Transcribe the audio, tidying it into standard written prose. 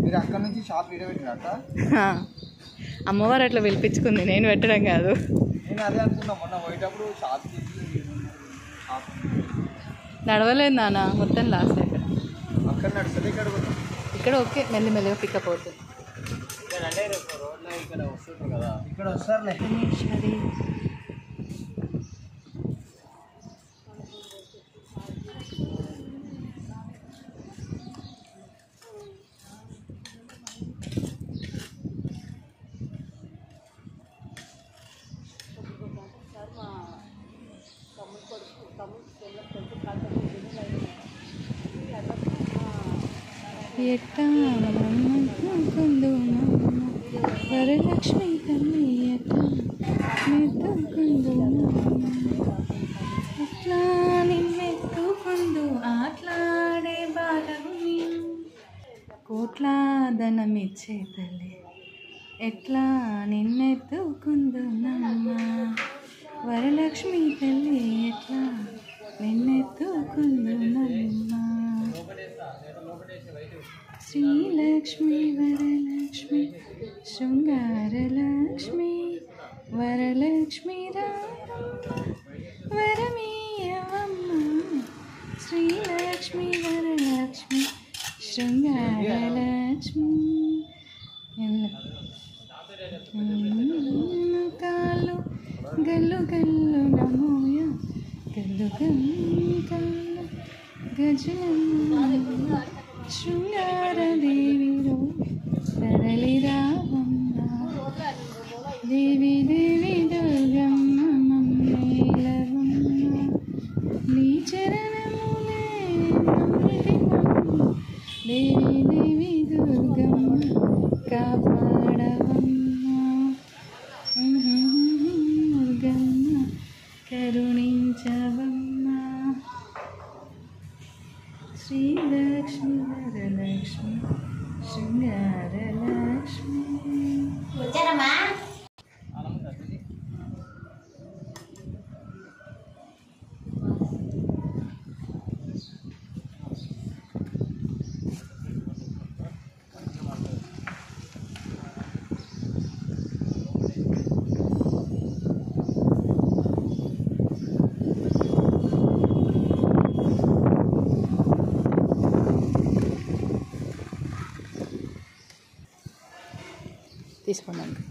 మీరు అక్కడ నుంచి షాప్ వీడియో పెట్టినట్ట అమ్మవారు అట్లా పిలిపించుకుంది, నేను పెట్టడం కాదు. నేను అదే అనుకున్నా మొన్న పోయేటప్పుడు షాప్ నడవలేదు నాన్న, మొత్తం లాస్ట్ అక్కడ. అక్కడ నడుస్తుంది ఇక్కడ ఓకే, మెల్లిమెల్లిగా పికప్ అవుతుంది. ఇక్కడ వస్తుంటారు కదా, ఇక్కడ వస్తారులే. వరలక్ష్మి తల్లి అట్లా నిన్నెత్తుకుందు ఆట్లాడే బాలవు కోట్ల ధనమిచ్చే తల్లి, ఎట్లా నిన్నెత్తుకుందు నమ్మ వరలక్ష్మి తల్లి, ఎట్లా నిన్నెత్తుకుందు నమ్మ. శ్రీలక్ష్మి వరలక్ష్మి శృంగారలక్ష్మి వరలక్ష్మి వరమీయవమ్మ. శ్రీలక్ష్మి వరలక్ష్మి శృంగారలక్ష్మి. కాళ్ళు గల్లు గల్లు నమోయ గల్లు గల్లు కాళ్ళు గజలమ్మ. శృంగారదేవిలో తరలి రావమ్మ, దేవి దేవి దుర్గమ్మ మమ్మేలవమ్మ. నీ చరణములే నమ్మితిమమ్మ, దేవి దేవి దుర్గమ్మ కాపాడవమ్మ. దుర్గమ్మ కరుణించవమ్మ. శ్రీలక్ష్మి వరలక్ష్మి శృంగారలక్ష్మి. తీసుకోండి.